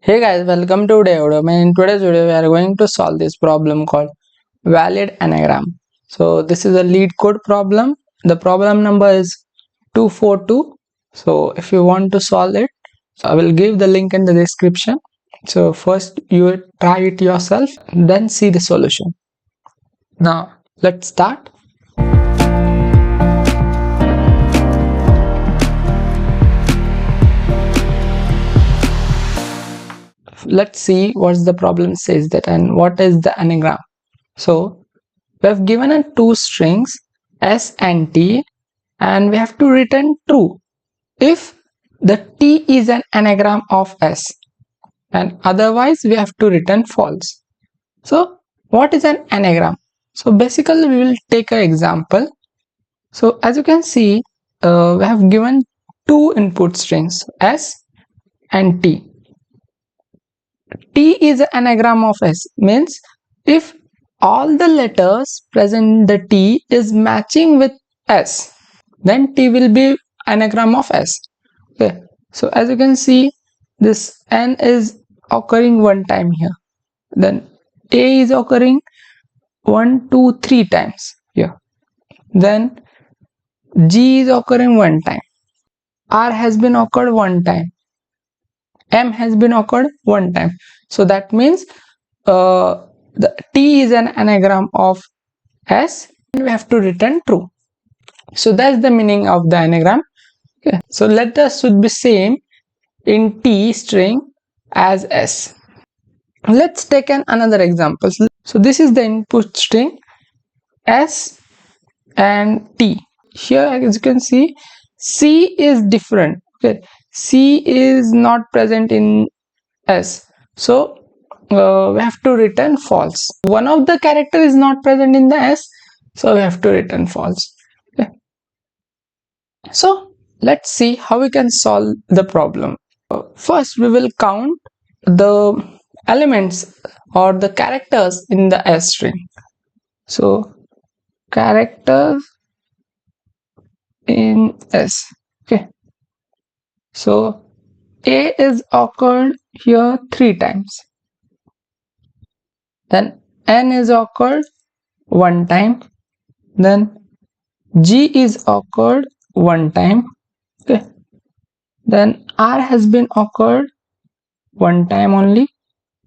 Hey guys, welcome to today's video. In today's video, we are going to solve this problem called valid anagram. So this is a LeetCode problem. The problem number is 242. So if you want to solve it, so I will give the link in the description. So first you try it yourself, then see the solution. Now let's start. Let's see what the problem says that and what is the anagram. So we have given a two strings s and t, and we have to return true if the t is an anagram of s, and otherwise we have to return false. So what is an anagram? So basically we will take an example. So as you can see, we have given two input strings s and t. T is an anagram of s, means if all the letters present in the T is matching with S, then T will be anagram of S. Okay, so as you can see, this N is occurring one time here, then A is occurring 1, 2, 3 times here, then G is occurring one time, R has been occurred one time, M has been occurred one time. So that means the T is an anagram of S, and we have to return true. So that's the meaning of the anagram. Okay. So letters should be same in T string as S. Let's take another example. So this is the input string S and T. Here as you can see, C is different. Okay, C is not present in S. So we have to return false. One of the character is not present in the S, so we have to return false. Okay. So let's see how we can solve the problem. First we will count the elements or the characters in the S string. So characters in S. Okay, so A is occurred here 3 times, then N is occurred one time, then G is occurred one time. Okay, then R has been occurred one time only,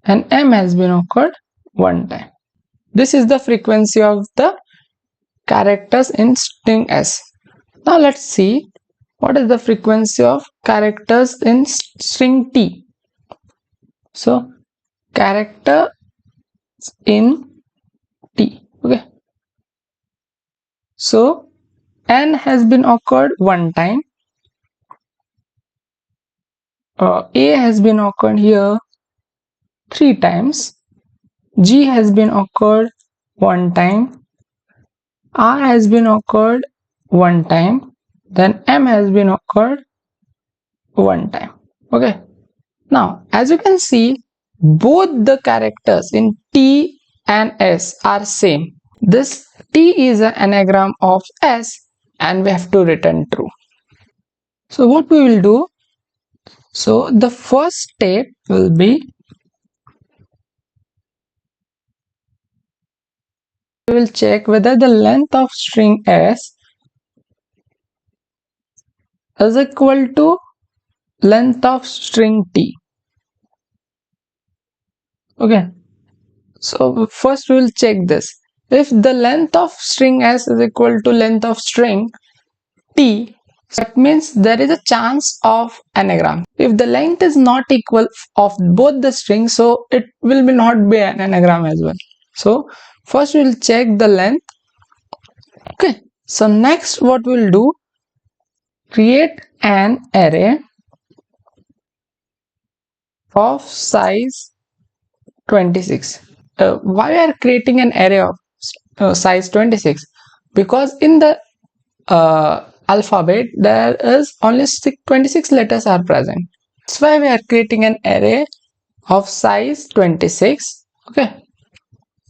and M has been occurred one time. This is the frequency of the characters in string S. Now let's see what is the frequency of characters in string T. So character in T. Okay, so N has been occurred one time, A has been occurred here 3 times, G has been occurred one time, R has been occurred one time, then M has been occurred one time. Okay, now as you can see, both the characters in T and S are same. This T is an anagram of S, and we have to return true. So what we will do, so the first step will be, we will check whether the length of string S is equal to length of string T. Okay, so first we will check this. If the length of string S is equal to length of string T, that means there is a chance of anagram. If the length is not equal of both the strings, so it will not be an anagram as well. So first we will check the length. Okay, so next what we will do, create an array of size 26. Why we are creating an array of size 26? Because in the alphabet there is only 26 letters are present. That's why we are creating an array of size 26. Okay,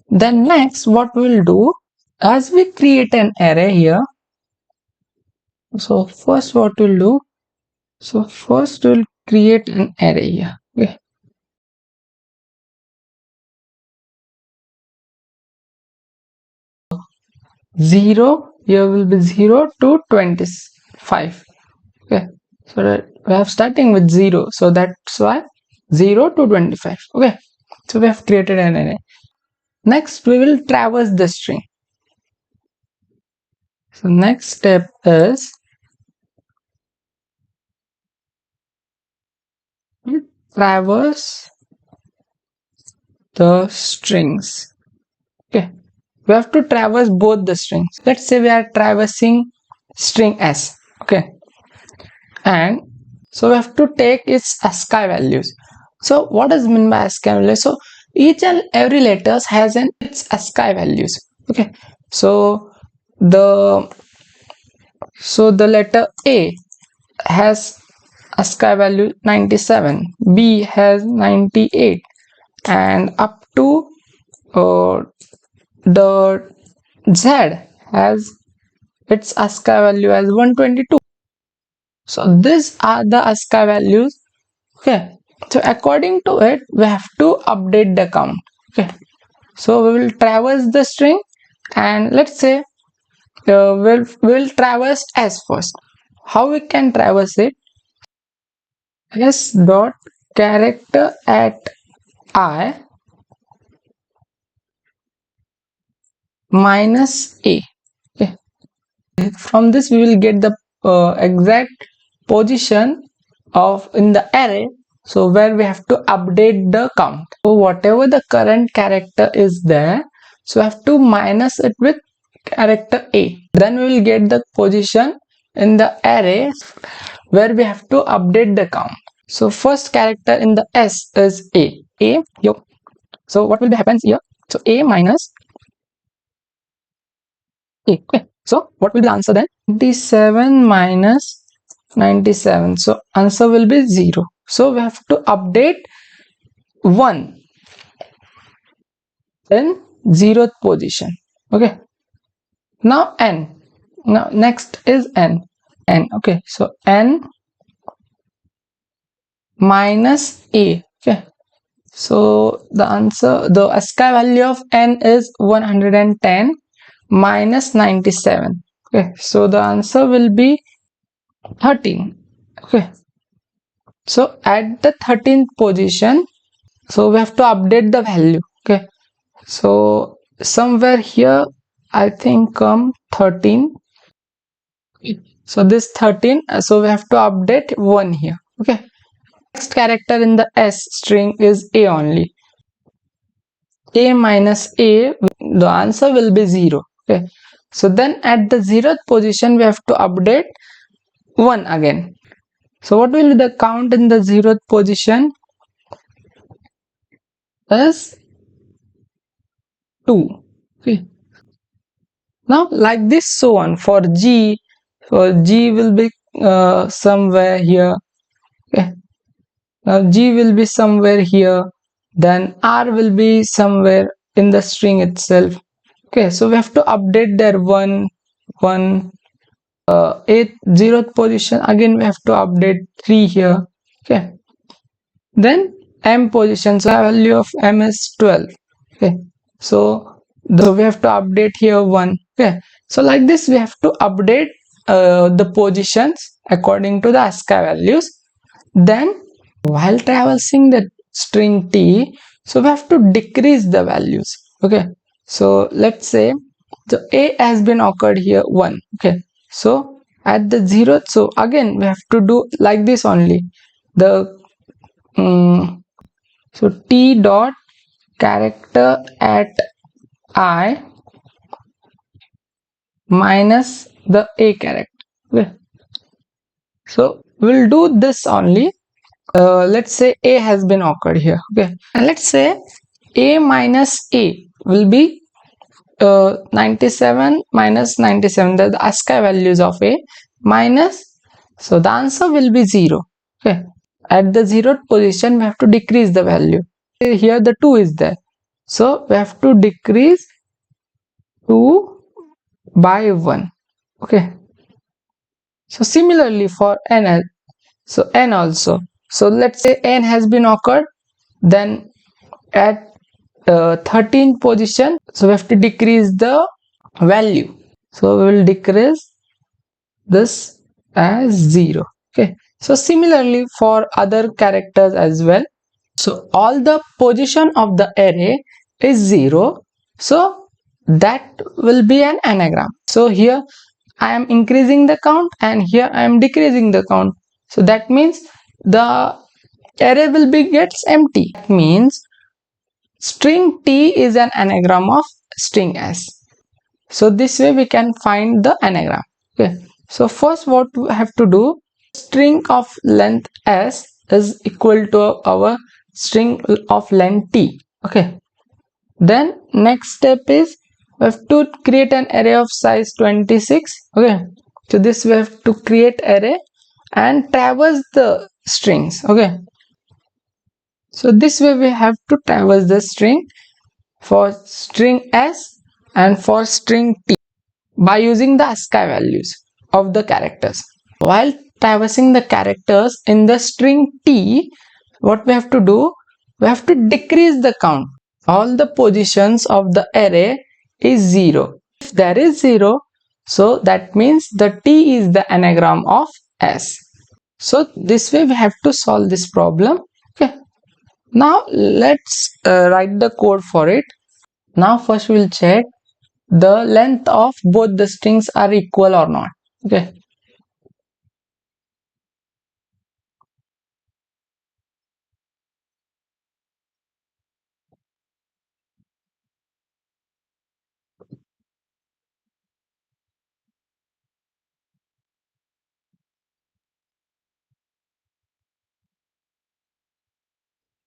then next what we will do, as we create an array here, so first what we'll do, so first we'll create an array here. Okay, 0, here will be 0 to 25. Okay, so that we have starting with 0, so that's why 0 to 25. Okay, so we have created an array. Next we will traverse the string. So next step is we traverse the strings. Okay, we have to traverse both the strings. Let's say we are traversing string s. Okay, and so we have to take its ASCII values. So what does mean by ASCII values? So each and every letters has its ASCII values. Okay, so the letter A has ASCII value 97, B has 98, and up to the Z has its ASCII value as 122. So these are the ASCII values. Okay, so according to it we have to update the count. Okay, so we will traverse the string, and let's say we'll traverse s first. How we can traverse it? S dot character at I minus a. Okay, from this we will get the exact position of in the array, so where we have to update the count. So whatever the current character is there, so we have to minus it with character a, then we will get the position in the array where we have to update the count. So first character in the s is a yo. So what will be happens here? So a minus a. Okay, so what will be the answer then? 97 minus 97, so answer will be 0. So we have to update 1 in 0th position. Okay, now n. Now next is n. Okay, so n minus a. Okay, so the answer, the ASCII value of n is 110 minus 97. Okay, so the answer will be 13. Okay, so at the 13th position, so we have to update the value. Okay, so somewhere here I think 13. So this 13, so we have to update 1 here. Okay, next character in the s string is a only. A minus a, the answer will be 0. Okay, so then at the 0th position we have to update 1 again. So what will be the count in the 0th position? Is 2. Okay, now like this, so on for g. For g will be somewhere here. Okay, now g will be somewhere here, then r will be somewhere in the string itself. Okay, so we have to update their 1 1 8th 0th position, again we have to update 3 here. Okay, then m position, so value of m is 12. Okay, so we have to update here 1. Okay, so like this we have to update the positions according to the ASCII values. Then while traversing the string t, so we have to decrease the values. Okay, so let's say the a has been occurred here 1. Okay, so at the 0th, so again we have to do like this only. The so t dot character at I minus the a character. Okay, so we'll do this only. Let's say a has been occurred here. Okay, and let's say a minus a will be 97 minus 97, the ASCII values of a minus, so the answer will be 0. Okay, at the 0th position we have to decrease the value. Here the 2 is there, so we have to decrease 2 by 1. Okay, so similarly for n, so n also, so let's say n has been occurred, then at 13th position, so we have to decrease the value. So we will decrease this as 0. Okay, so similarly for other characters as well. So all the position of the array is 0, so that will be an anagram. So here I am increasing the count and here I am decreasing the count, so that means the array will be gets empty. That means string t is an anagram of string s. So this way we can find the anagram. Okay, so first what we have to do, string of length s is equal to our string of length t. Okay, then next step is we have to create an array of size 26. Okay, so this we have to create array and traverse the strings. Okay, so this way we have to traverse the string for string s and for string t by using the ASCII values of the characters. While traversing the characters in the string t, what we have to do, we have to decrease the count. All the positions of the array is 0. If there is 0, so that means the t is the anagram of s. So this way we have to solve this problem. Okay, now let's write the code for it. Now first we'll check the length of both the strings are equal or not. Okay,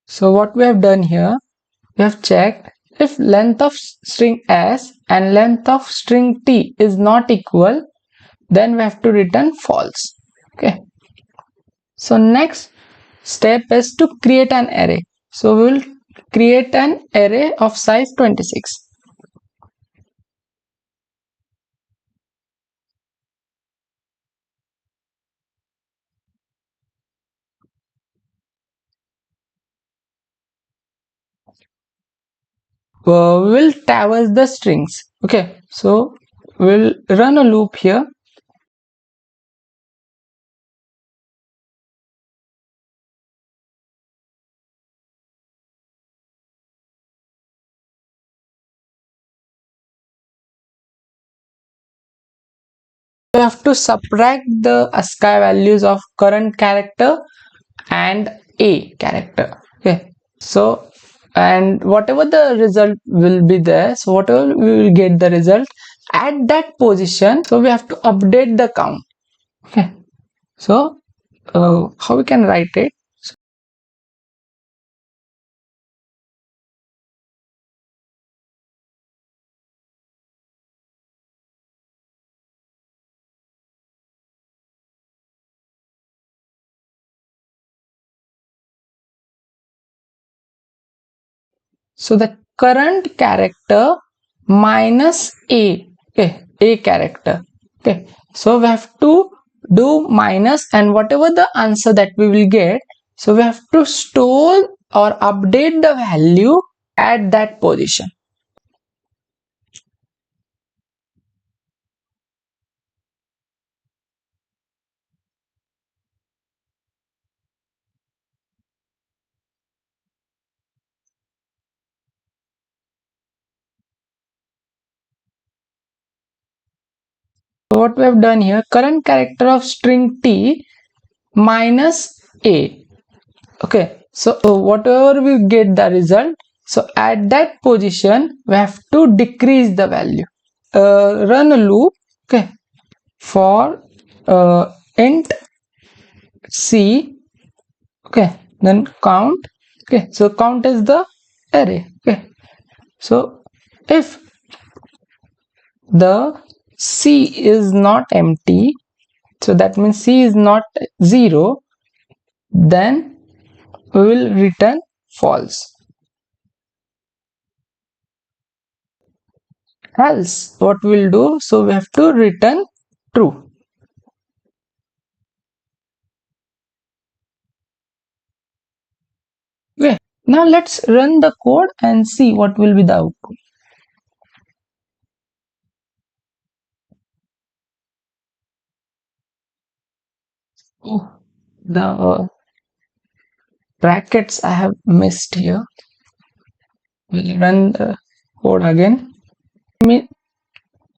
so what we have done here, we have checked if length of string s and length of string t is not equal, then we have to return false. Okay, so next step is to create an array. So we will create an array of size 26. We will traverse the strings. Okay, so we'll run a loop here. We have to subtract the ASCII values of current character and a character. Okay, so and whatever the result will be there, so whatever we will get the result at that position, so we have to update the count. Okay, so how we can write it, so the current character minus a. Okay, a character. Okay, so we have to do minus and whatever the answer that we will get, so we have to store or update the value at that position. So what we have done here, current character of string t minus a. Okay, so whatever we get the result, so at that position we have to decrease the value. Run a loop. Okay, for int c. Okay, then count. Okay, so count is the array. Okay, so if the c is not empty, so that means c is not 0, then we will return false. Else what we'll do, so we have to return true. Okay, now let's run the code and see what will be the output. Oh, the brackets I have missed here. We'll run the code again.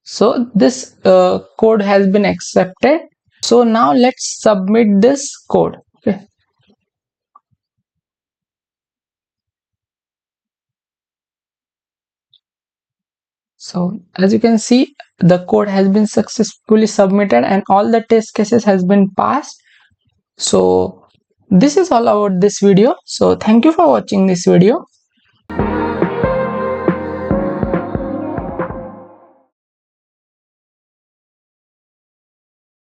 So this code has been accepted. So now let's submit this code. Okay. So as you can see, the code has been successfully submitted and all the test cases has been passed. So this is all about this video. So thank you for watching this video.